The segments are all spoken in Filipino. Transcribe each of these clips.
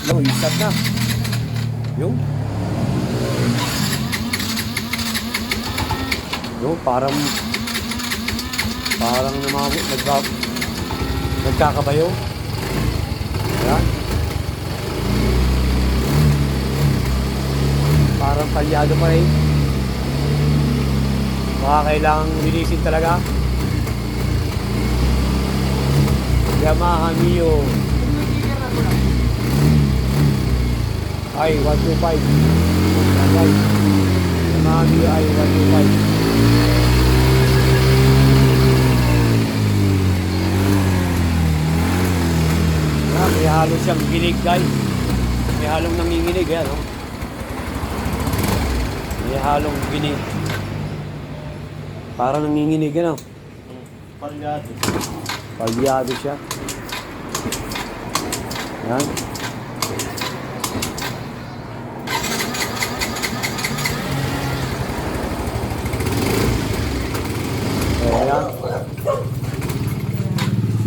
Yung isat na. Yung. Yung parang nagkakabayo. Ayan. Parang palyado pa rin. Baka kailangang linisin talaga. Yamaha Mio i 125. Yamaha Mio i 125. May halong siyang ginig, guys. May halong nanginginig, yan, no? May halong ginig. Parang nanginginig, ano? Palyado. Palyado siya. Yan. Ayan.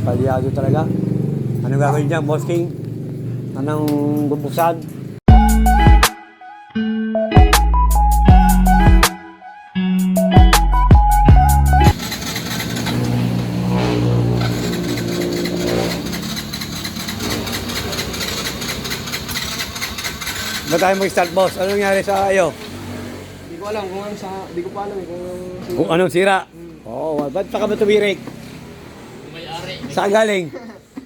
Palyado talaga. Ano gagawin niya, Boss King? Anong bubuksan? Ba tayo mag-start, boss? Ano nangyari sa iyo? Hindi ko alam kung ano hindi ko pa alam Kung anong sira? Oo, ba't pa ka ba tumirik? may-ari. Saan galing?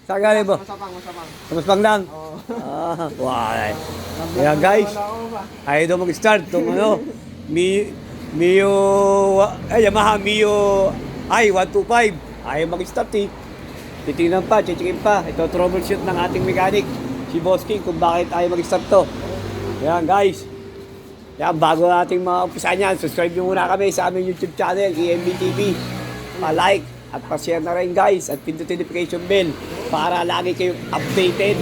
Saan galing mo? Masapang. Sa Maspang lang? Oo. Ah, wow. Ayan, guys. Ayaw daw mag-start itong ano, Mio, Yamaha Mio i 125. Ayaw mag-start eh. Titingnan pa, checkin pa. Ito troubleshoot ng ating mechanic, si Boss King, kung bakit ayaw mag-start to. Ayan, guys. Yan, bago nating mga umpisa niyan, subscribe nyo muna kami sa aming YouTube channel, EMB TV. Pa-like at pa-share na rin, guys, at pindutin notification bell para lagi kayong updated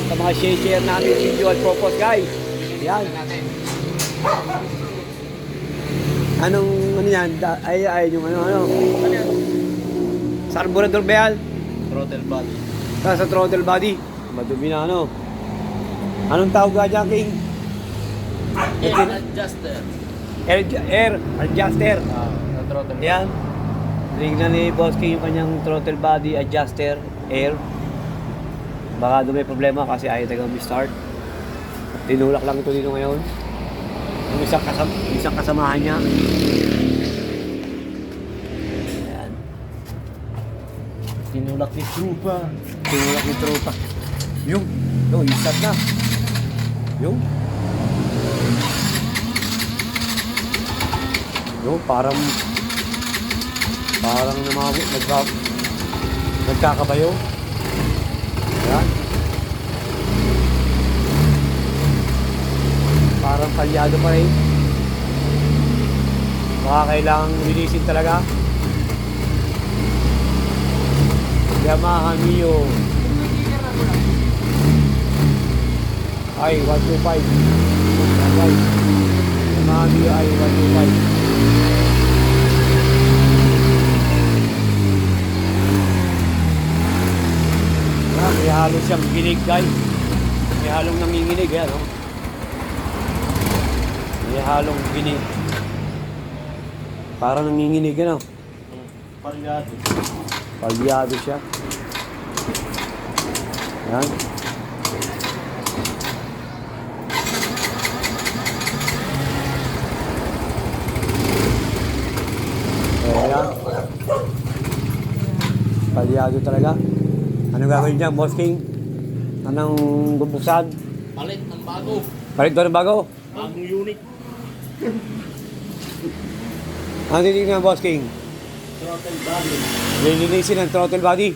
sa mga share namin video at purpose, guys. Yan. Anong ano yan? Ay, yung ano. Ano yan? Sa carburetor ba yan? Throttle body. Sa throttle body. Madumi na ano. Anong tawag ka dyan, King? Air adjuster. Air adjuster. Sa throttle body. Yan. Tingnan ni Boss King yung kanyang throttle body adjuster, air. Baka doon may problema kasi ayaw tagang start. Tinulak lang ito dito ngayon. Yung isang kasamahan niya. Ayan. Tinulak ni Trupa. Tinulak ni tropa. Yung isat na. Yung parang nagkakabayo. Ayan. Parang palyado pa rin. Baka kailangang linisin talaga. Yamaha Mio i 125. Yamaha Mio i 125. May halong siyang ginig, guys. May halong nanginginig, yan, no? May halong ginig. Parang nanginginig, ano? Palyado. Palyado siya. Yan. Ayan. Palyado talaga. Ano gagawin niya, Boss King? Anong bubuksan? Palit ng bago. Palit doon ng bago? Bagong unit. Ano titignan, Boss King? Throttle body. Lilinisin ang throttle body.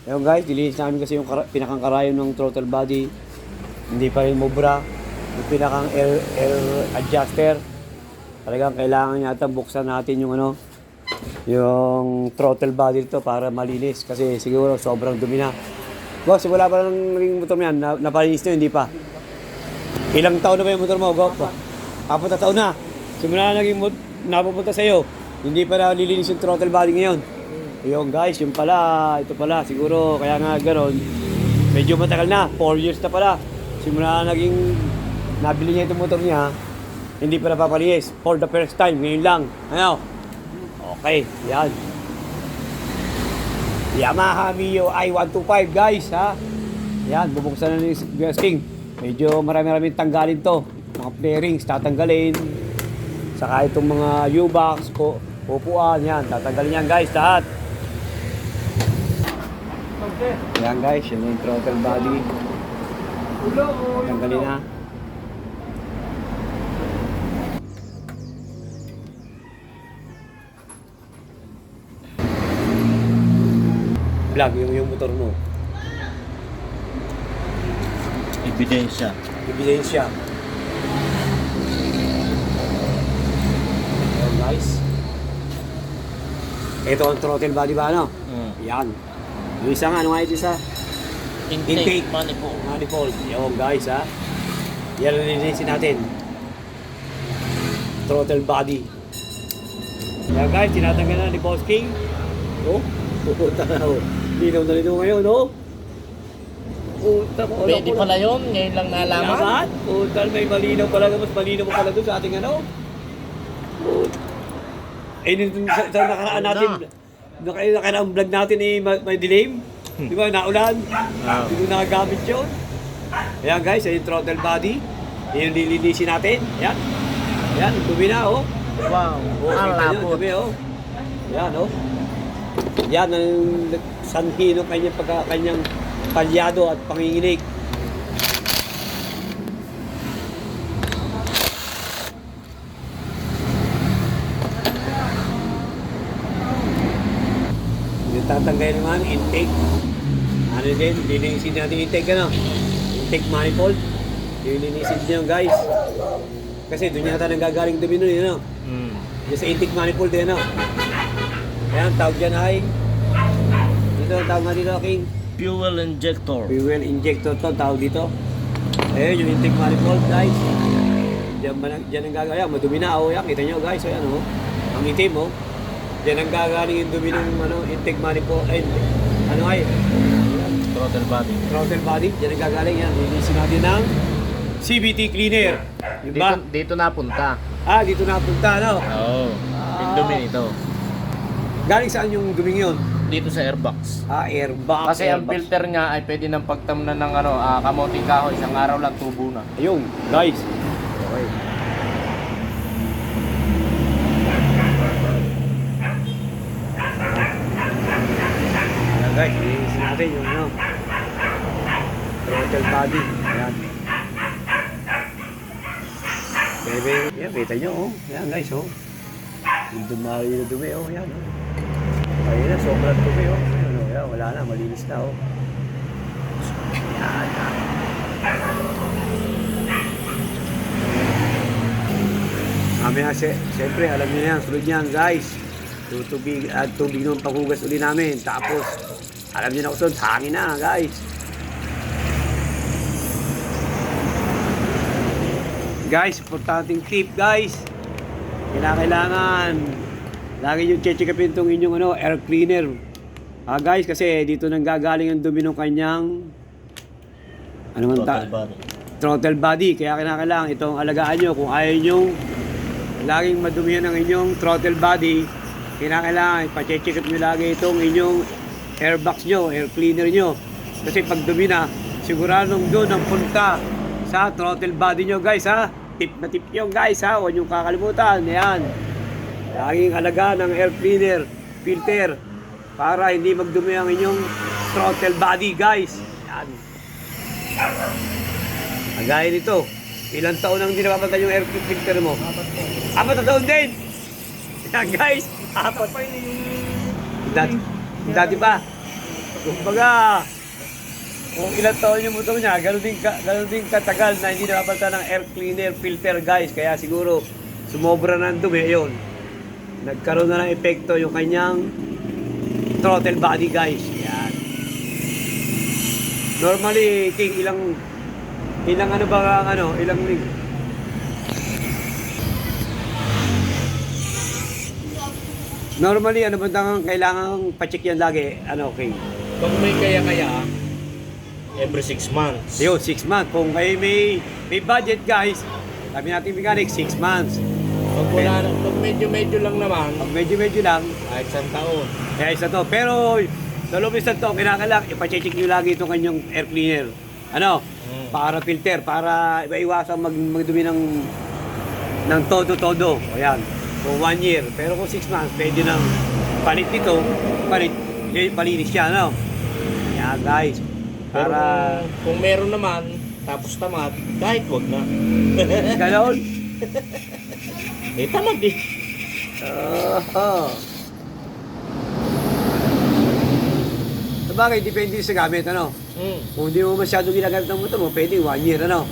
Ayun, guys, lilinis namin kasi yung pinakang karayon ng throttle body. Hindi pa rin mubra. Yung pinakang air adjuster. Talagang kailangan yata buksan natin yung ano, yung throttle body dito para malinis kasi siguro sobrang dumi na. Boss, wala pa lang naging motor mo yan? Napalinis na, hindi pa? Ilang taon na ba yung motor mo, Gop? 4 taon na. Simula na naging napupunta sa'yo, hindi pa nalilinis yung throttle body ngayon. Yung guys, yung pala, ito pala, siguro kaya nga gano'n, medyo matagal na, 4 years na pala. simula naging nabili niya itong motor niya, hindi pa napapalinis. For the first time, ngayon lang. Ano? Okay, yan. Yamaha Mio i125 guys, ha? Yan, bubuksan na ni Gas King. Medyo marami-raming tanggalin to. Mga bearings, tatanggalin. Saka itong mga U-box, upuan, yan. Tatanggalin yan guys, lahat. Yan guys, yun yung throttle body. Tanggalin na. Vlog yung motor mo. Ebidensya. Ebidensya. Ayan guys. Ito ang throttle body ba ano? Yan. Yung isa nga, ano nga ito isa? Intake manifold. Manifold. Yan guys ha. Yan ang linisin natin. Throttle body. Yan guys, tinatanggal na ni Boss King. Oh, pupunta na oh. Linaw na linaw ngayon, no? Puta ko. Pwede pala yun, ngayon lang nalaman. Laman? Puta, may malinaw pala. Mas malinaw pa pala doon sa ating ano. Eh, sa nakaraan natin, nakaraang vlog natin eh, may dilim. Di ba, naulan? Hindi ko nakagamit yun. Ayan guys, yung throttle body. Yung lilinisin natin. Ayan. Ayan, dumi na, oh. Wow, Oh, ang kita nyo, lapot. dumi, oh. Ayan, oh. Yan ang sanhi ng kanyang palyado at panginginig. Yung tatanggal naman, intake. Ano din, linisin natin intake, ano? Intake manifold. Yung linisin nyo, guys. Kasi doon yata nanggagaling dumi nun, ano? Yung sa intake manifold, ano? Ayan, tawag dyan ay dito, tawag nga dito, King. Fuel injector. Fuel injector to, tawag dito. Ayun, yung intake manifold, guys. Diyan ang gagaling. Madumi na, oh, yan. Kita nyo, guys. Ayan, oh. Ang itim, oh. Diyan ang gagaling yung dumi ng intake manifold. Ay, ano ay? Throttle body. Throttle body. Diyan ang gagaling. Yan, linisin natin ng CVT cleaner. Diba? Dito napunta. Ah, dito napunta, no? Oo. Yung dumi nito. Galing saan yung duming yun? Dito sa airbox. Ah, airbox. Kasi ang airbox. filter niya ay pwede nang pagtamnan ng kamoting kahoy. Isang araw lang tubo na. Ayun, guys. Okay. Ayan guys, linisin natin yung ano. Throttle body. Ayan. Bebe, yan, kita nyo, oh. Ayan guys, oh. Yung dumari na dumi, oh. Ayan, oh. Ayun na, sobrang dumi, oh. Ayan, oh. Ayan, wala na, malinis na, oh. Ayan, ayan. Mamaya, siyempre, alam niyo yan, sunod niyan, guys. Tubig at tubig ng paghugas uli namin. Tapos, alam niyo na usunod, hangin na, guys. Guys, importanteng tip, guys. Kailangan lagi nyo check-upin itong inyong air cleaner. Guys, kasi dito nang gagaling ang dumi ng kanyang throttle body. Kaya kailangan itong alagaan nyo. Kung ayaw nyo laging madumihan ang inyong throttle body, kailangan ipa-check up nyo lagi itong inyong airbox nyo, air cleaner nyo. Kasi pag dumi na, siguradong doon ang punta sa throttle body nyo, guys, ha. Tip na tip yun, guys, ha. Huwag nyo kakalimutan. Ayan. Laging alaga ng air cleaner, filter, para hindi magdumi ang inyong throttle body, guys. Ayan. Kagaya nito, ilang taon nang hindi napapatay yung air filter mo? 4 na taon din! Ayan, guys. 4 pa yun yung... Dati pa. Kumbaga, kung ilang taon yung motor niya, gano'n din katagal na hindi napapalitan ng air cleaner filter, guys. Kaya siguro, sumobra ng dumi, yun. Nagkaroon na ng epekto yung kanyang throttle body, guys. Yan. Normally, King, ilang ano ba ang ilang ring? Normally, ano ba ang kailangan pa-check yan lagi? King? Kung may kaya-kaya, every 6 months. Yun, 6 months. Kung kayo may budget guys, sabi natin mechanic, 6 months. Pag medyo-medyo lang naman, Pag medyo-medyo lang, kahit isang taon. kaya isa to. Pero, sa loob isang to, kinakalang, ipacheck nyo lagi itong kanyang air cleaner. Ano? Para filter, para iwasan magdumi ng todo-todo. Ayan. Kung 1 year. Pero kung 6 months, pwede nang palit nito, palinis siya, no? Kaya guys, Pero para... kung meron naman, tapos tamad, kahit wag na. Ganon. Eh, tamad eh. Sabagay, depende sa gamit, ano? Kung hindi mo masyado ginagamit ng motor mo, pwede 1 year, ano?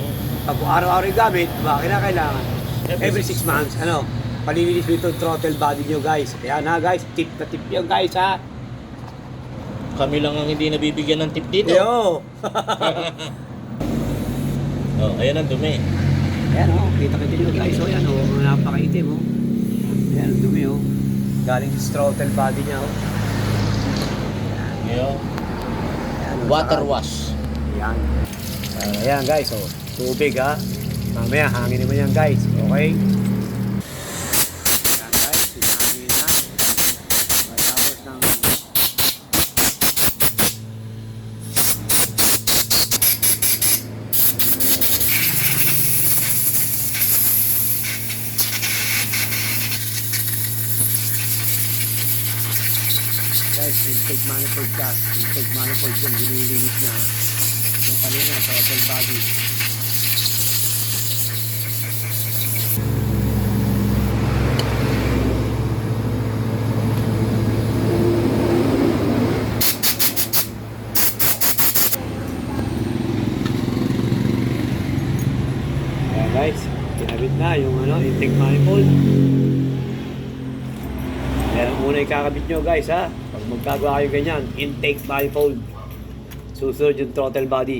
Pag araw-araw yung gamit, bakit na kailangan? Every 6 months, ano? Palilinis mo itong throttle body nyo, guys. Kaya na, guys, tip na tip yun, guys, ha? Kami lang ang hindi nabibigyan ng tip dito. Yo! Oh, ayan ang dumi. Ayan, oh, kita-kita nyo, guys, oh, yan, oh, napakaitim, oh. Ayan, ang dumi, oh. Galing sa throttle body niya, oh. Ayan. Ayan, oh, Water saka- wash. Ayan. Ayan, guys, oh. Tubig, ha? Mamaya, hangin naman yan, guys. Okay? Ayan, guys, sinangin na. Matapos ng... Guys, intake manifold gas. Intake manifold yung ginilinis na yung kanina, throttle body. Ayan guys, kinabit na yung intake manifold. Yan ang muna ikakabit nyo guys ha. Pag magkagawa kayo ganyan, intake manifold. Susunod yung throttle body.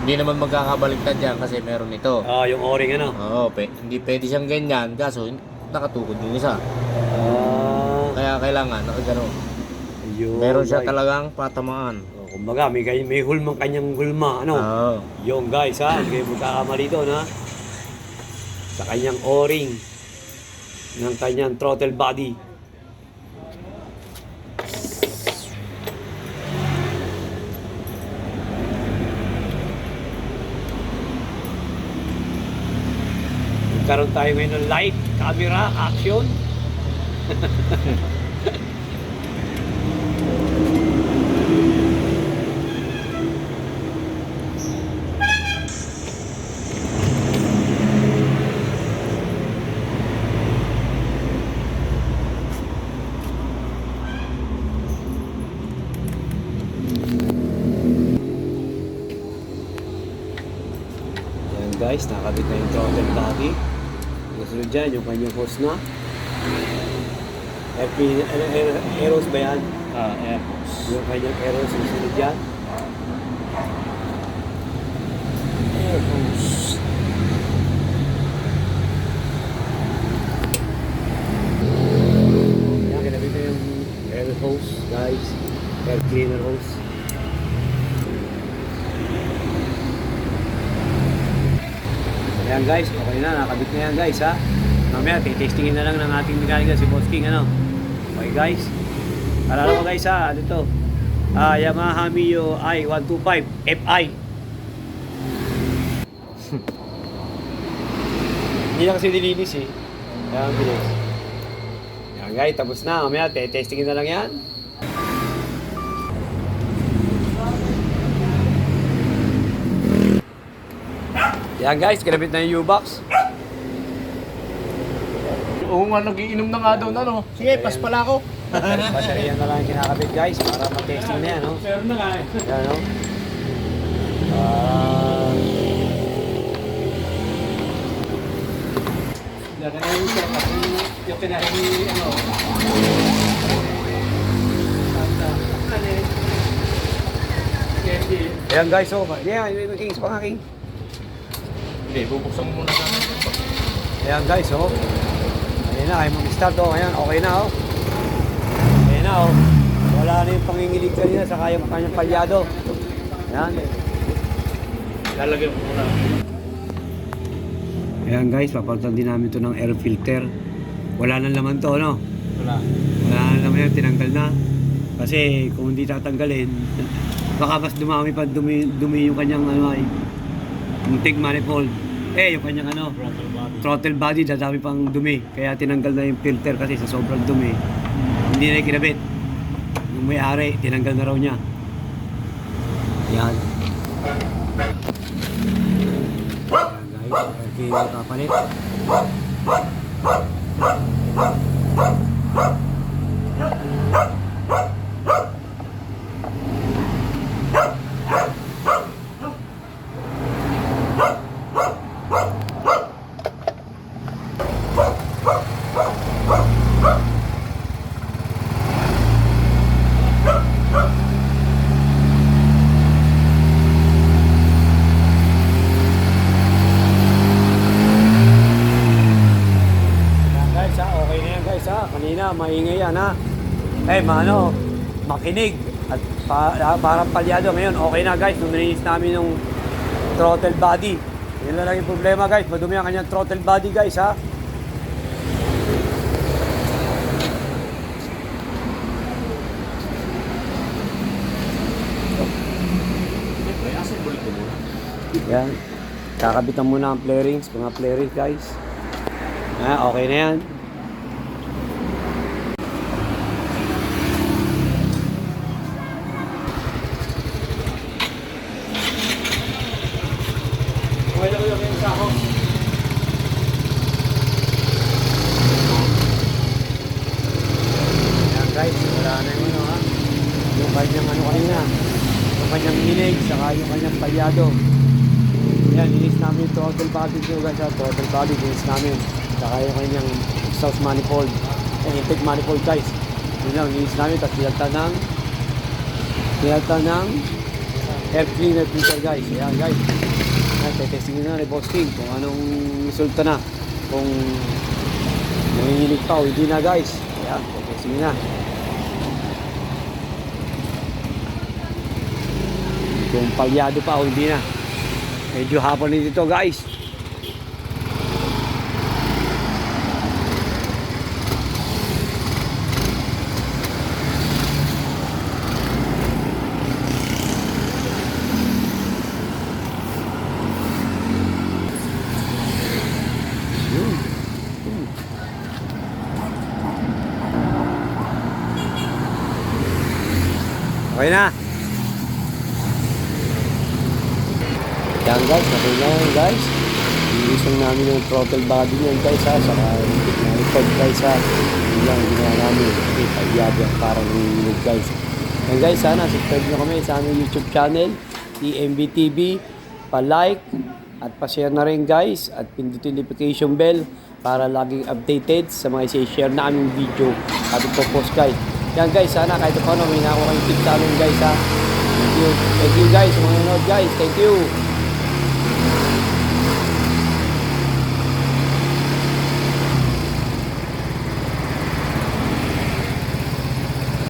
Hindi naman magkakabaliktad yan kasi meron ito. Ah, yung o-ring ano. Oo, hindi pwede siyang ganyan kaso nakatukod yung isa. Ah, Kaya kailangan nakagano. yun. Meron siya guys. talagang patamaan. Oh, kumbaga, may hulmang kanyang hulma, ano? Oo. Yung guys ha, hindi kayo magkakamali doon ha. Sa kanyang o-ring ng kanyang throttle body. Karoon tayo ngayon ng light, camera, action. Yan guys, nakabit na yung throttle body. Nasunod dyan, yung kanyang hose na. Aeros ba yan? Airpods. Yung kanyang aeros, nasunod dyan. Airpods. Yan, kinabit na yung air hose, guys. Air cleaner hose. Ayan guys, okay na, nakabit na yan guys ha. Mamaya, testingin na lang ng ating mechanical si Boss King, ano. Okay guys. Alala ko guys ha, ano to? Yamaha Mio i125 FI. Hindi na kasi nilinis eh. Kaya ang bilis. Yan guys, tapos na. Mamaya, testingin na lang yan. Yan guys, kinabit na yung U-box. Oo nga, nagiinom na nga daw na, no? Sige, pas pala ako. Baterya na lang kinakabit guys para mag-testing na yan, no? Pero na nga eh. Yan, no? Yung kinahin ano. Ayan guys, oh. Ayan, yung Kings, mga King. Hindi, bubuksan mo muna namin. Ayan guys, oh. Ayan na, ay mag-start, oh. Ayan, okay na, oh. Ayan na, oh. Wala na yung pangingilig kanina sa kanyang palyado. Ayan. Lalagyan mo muna. Ayan guys, papalitan din namin to ng air filter. Wala nang laman to, no? Wala. Wala nang laman yan, tinanggal na. Kasi kung hindi tatanggalin, baka mas dumami pa, dumi yung kanyang ano ay, yung TIG manifold. Yung kanyang ano, throttle body, dadami pang dumi. Kaya tinanggal na yung filter kasi sa sobrang dumi. Hindi na kinabit. Yung may-ari, tinanggal na raw niya. Yan. Guys, okay, kapalit. Guys, okay na yan guys, kanina maingay yan makinig at parang palyado. Ngayon okay na guys, nung nilinis namin yung throttle body. Yun lang yung problema guys, madumi ang kanyang throttle body guys Yan, kakabitan muna ang flarings, mga flarings guys. Okay na yan. Okay na yung sa ako. Yan guys, wala na yung yung kanyang kanina. Yung kanyang inig, saka yung kanyang palyado. Yan, linis namin yung throttle body nyo guys throttle body, linis namin. Saka yung kanyang exhaust manifold. Intake manifold guys. Yun lang, linis namin. Tapos pinalta ng air cleaner filter guys. Ayan guys. Testingin na ni Boss King kung anong resulta na. Kung nanginginig pa o hindi na guys. Ayan, testingin na. Kung palyado pa o hindi na. Medyo hapon dito guys. Okay na. Yan guys, okay na yan guys. Iisang namin yung throttle body niyan guys saka yung record guys Yun lang, ginawa namin. Okay, pagyado ang parang nililog guys. Yan guys, sana subscribe nyo kami sa aming YouTube channel, TMB TV. Pa-like at pa-share na rin guys at pindutin notification bell para laging updated sa mga i-share na aming video at ipopost guys. Yan guys, sana kahit paano may nakuha kayong tip sa amin guys Thank you guys, mga nanood guys. Thank you.